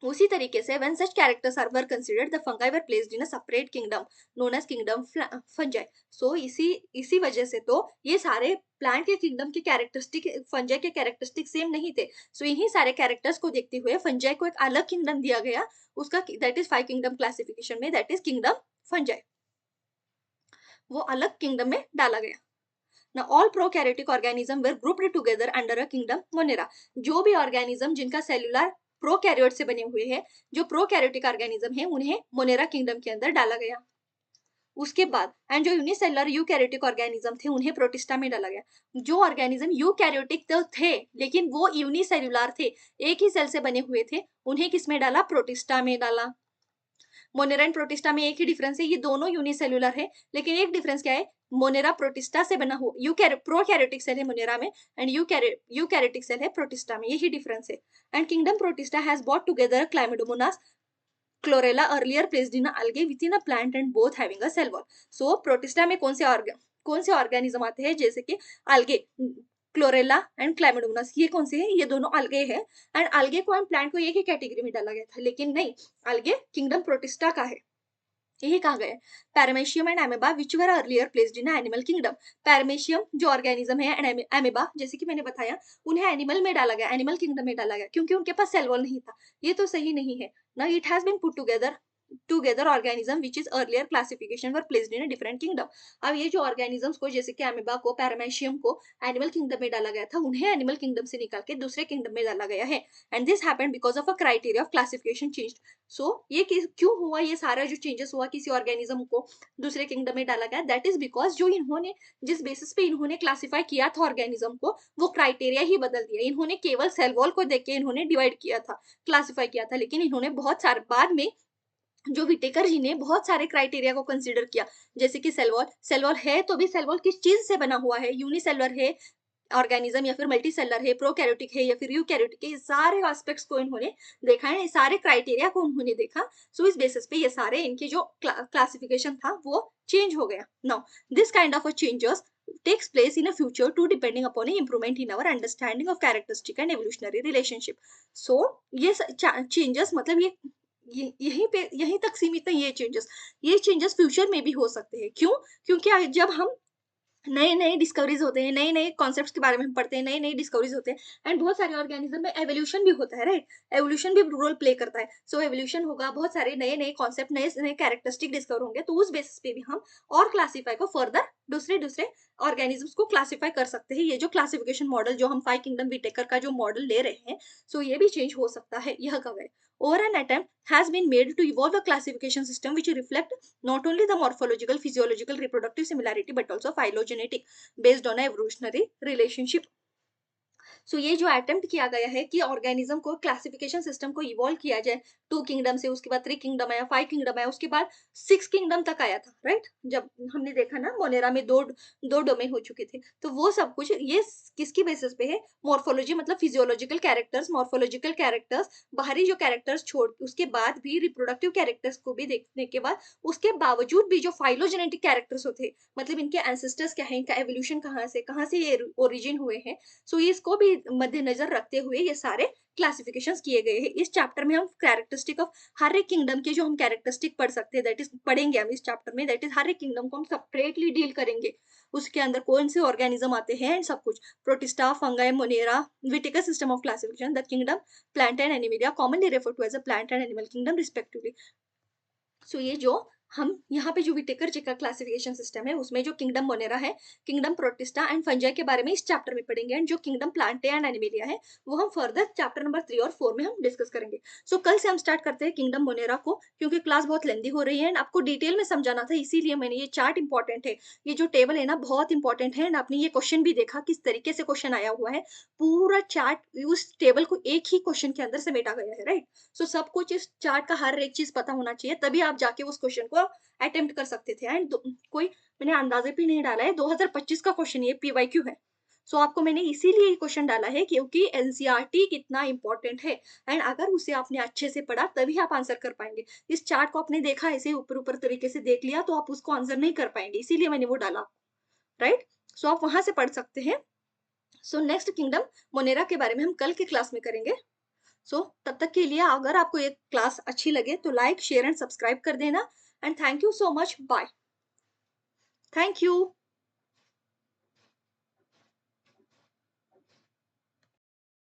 उसी तरीके से when such characters are were considered, the fungi were placed in a separate kingdom known as kingdom fungi. इसी वजह से तो ये सारे प्लांट के किंगडम के कैरेक्टरिस्टिक फंजाई के कैरेक्टरिस्टिक सेम नहीं थे। इन्हीं सारे कैरेक्टर्स को देखते हुए फंजाई को एक अलग किंगडम दिया गया, उसका दैट इज 5 किंगडम क्लासिफिकेशन में, दैट इज किंगडम फंजाई, वो अलग किंगडम में डाला गया। Now all prokaryotic organism were grouped together under a kingdom Monera. जो भी ऑर्गेनिज्म जिनका सेलुलर प्रोकैरियोट से बने हुए हैं, जो प्रोकैरियोटिक ऑर्गेनिज्म है, उन्हें मोनेरा किंगडम के अंदर डाला गया। उसके बाद एंड जो यूनिसेलुलर यूकैरियोटिक ऑर्गेनिज्म थे, उन्हें प्रोटिस्टा में डाला गया। जो ऑर्गेनिज्म यूकैरियोटिक तो थे लेकिन वो यूनिसेलुलर थे, एक ही सेल से बने हुए थे, उन्हें किस में डाला, प्रोटिस्टा में डाला। मोनेरा एंड प्रोटिस्टा में एक ही डिफरेंस है, ये दोनों यूनिसेलुलर है, लेकिन एक डिफरेंस क्या है, मोनेरा प्रोटिस्टा से बना हो, प्रोकैरियोटिक सेल है मोनेरा में, एंड यूकैरियोटिक सेल है प्रोटिस्टा में, यही डिफरेंस है। And kingdom Protista has bought together Chlamydomonas Chlorella earlier placed in algae within a plant and both having a cell wall. Protista में कौन से ऑर्गेनिज्म आते हैं, जैसे कि algae, क्लोरेला एंड क्लाइमेडोमोनास, ये कौन से हैं, ये दोनों algae है। एंड algae को एंड प्लांट को एक ही कैटेगरी में डाला गया था, लेकिन नहीं, algae किंगडम प्रोटिस्टा का है, यही कहा गया है। Paramecium and amoeba which were earlier placed in animal kingdom. Paramecium जो ऑर्गेनिज्म है एंड एमेबा, जैसे कि मैंने बताया, उन्हें एनिमल में डाला गया, एनिमल किंगडम में डाला गया, क्योंकि उनके पास सेल वॉल नहीं था। ये तो सही नहीं है ना। It has been put together together organism which is earlier classification were placed in a different kingdom. अब ये जो organisms को, जैसे कि अमीबा को, पैरामेशियम को एनिमल किंगडम में डाला गया था, उन्हें एनिमल किंगडम से निकाल के दूसरे किंगडम में डाला गया है, and this happened because of a criteria of classification changed. So ये क्यों हुआ, ये सारा जो चेंजेस हुआ किसी ऑर्गेनिज्म को दूसरे किंगडम में डाला गया, दैट इज बिकॉज जो इन्होंने, जिस बेसिस पे इन्होंने क्लासिफाई किया था ऑर्गेनिज्म को, वो क्राइटेरिया ही बदल दिया. इन्होंने केवल सेल वॉल को देख के इन्होंने डिवाइड किया था, क्लासिफाई किया था, लेकिन इन्होंने बहुत सारे बाद में, जो विटेकर जी ने बहुत सारे क्राइटेरिया को कंसीडर किया, जैसे कि सेल वॉल. सेल वॉल है तो भी सेल वॉल किस चीज से बना हुआ है, यूनिसेलुलर है ऑर्गेनिज्म या फिर मल्टीसेलर है, प्रोकैरियोटिक है या फिर यूकैरियोटिक है, ये सारे एस्पेक्ट्स को इन्होंने देखा है, ये सारे क्राइटेरिया को उन्होंने देखा. सो इस बेसिस पे ये सारे इनके जो क्लासिफिकेशन था वो चेंज हो गया. Now this kind of a changes takes place in a future too, depending upon an improvement in our understanding of characteristic and evolutionary relationship. So ये changes मतलब यहीं तक सीमित है. ये चेंजेस फ्यूचर में भी हो सकते हैं. क्यों? क्योंकि जब हम नए नए डिस्कवरीज होते हैं, नए नए कॉन्सेप्ट्स के बारे में हम पढ़ते हैं, नई नई डिस्कवरीज होते हैं, एंड बहुत सारे ऑर्गेनिज्म में एवोल्यूशन भी होता है, राइट. एवोल्यूशन भी रोल प्ले करता है. सो एवोल्यूशन होगा, बहुत सारे नए नए कॉन्सेप्ट, नए नए कैरेक्टरिस्टिक डिस्कवर होंगे, तो उस बेसिस पे भी हम और क्लासीफाई को फर्दर दूसरे दूसरे ऑर्गेनिजम्स को क्लासीफाई कर सकते हैं. ये जो क्लासिफिकेशन मॉडल जो हम 5 किंगडम विटेकर का जो मॉडल ले रहे हैं, सो ये भी चेंज हो सकता है. यह कब है, or an attempt has been made to evolve a classification system which reflect not only the morphological, physiological, reproductive similarity but also phylogenetic based on a evolutionary relationship. सो ये जो अटेम्प्ट किया गया है कि ऑर्गेनिज्म को क्लासिफिकेशन सिस्टम को इवॉल्व किया जाए, 2 किंगडम से, उसके बाद 3 किंगडम आया, 5 किंगडम आया, उसके बाद 6 किंगडम तक आया था, राइट. जब हमने देखा ना मोनेरा में दो डोमेन हो चुके थे, तो वो सब कुछ ये किसकी बेसिस पे है, मॉर्फोलॉजी मतलब फिजियोलॉजिकल कैरेक्टर्स, मॉर्फोलॉजिकल कैरेक्टर्स, बाहरी जो कैरेक्टर्स छोड़ उसके बाद भी रिप्रोडक्टिव कैरेक्टर्स को भी देखने के बाद, उसके बावजूद भी जो फाइलोजेनेटिक कैरेक्टर्स होते, मतलब इनके एंसेस्टर्स क्या है, इनका एवोल्यूशन कहाँ से ये ओरिजिन हुए हैं. सो इसको भी मद्देनजर रखते हुए ये सारे क्लासिफिकेशंस किए गए हैं. इस चैप्टर में हम कैरेक्टरिस्टिक ऑफ हर एक किंगडम के जो हम कैरेक्टरिस्टिक पढ़ सकते हैं, दैट इज पढ़ेंगे हम इस चैप्टर में, दैट इज हर एक किंगडम को हम सेपरेटली डील करेंगे, उसके अंदर कौन से ऑर्गेनिज्म आते हैं एंड सब कुछ. Protista, fungi, Monera, Whittaker system of classification, the kingdom plant and Animalia commonly refer to as a plant and animal kingdom respectively. So ये जो हम यहाँ पे जो विटेकर जी का क्लासिफिकेशन सिस्टम है, उसमें जो किंगडम मोनेरा है, किंगडम प्रोटिस्टा एंड फंजाई के बारे में इस चैप्टर में पढ़ेंगे, एंड जो किंगडम प्लांटे एंड एनिमेलिया है वो हम फर्दर चैप्टर नंबर 3 और 4 में हम डिस्कस करेंगे. सो कल से हम स्टार्ट करते हैं किंगडम मोनेरा को, क्योंकि क्लास बहुत लेंदी हो रही है एंड आपको डिटेल में समझाना था, इसीलिए मैंने ये चार्ट इंपॉर्टेंट है, ये जो टेबल है ना बहुत इंपॉर्टेंट है, एंड आपने ये क्वेश्चन भी देखा किस तरीके से क्वेश्चन आया हुआ है. पूरा चार्ट उस टेबल को एक ही क्वेश्चन के अंदर समेटा गया है, राइट. सो सब कुछ इस चार्ट का हर एक चीज पता होना चाहिए, तभी आप जाके उस क्वेश्चन को अटेम्प्ट कर सकते थे. एंड कोई मैंने अंदाजे भी नहीं डाला है, 2025 का क्वेश्चन ये पीवाईक्यू है. सो आपको मैंने इसीलिए ये क्वेश्चन डाला है क्योंकि एनसीईआरटी कितना इंपॉर्टेंट है, एंड अगर उसे आपने अच्छे से पढ़ा तभी आप आंसर कर पाएंगे. इस चार्ट को आपने देखा ऐसे ऊपर ऊपर तरीके से देख लिया तो आप उसको आंसर नहीं कर पाएंगे, इसीलिए मैंने वो डाला, राइट. सो आप वहां से पढ़ सकते हैं. सो नेक्स्ट किंगडम मोनेरा के बारे में हम कल के क्लास में करेंगे. सो तब तक के लिए अगर आपको ये क्लास अच्छी लगे तो लाइक, शेयर एंड सब्सक्राइब कर देना. And thank you so much. Bye. Thank you.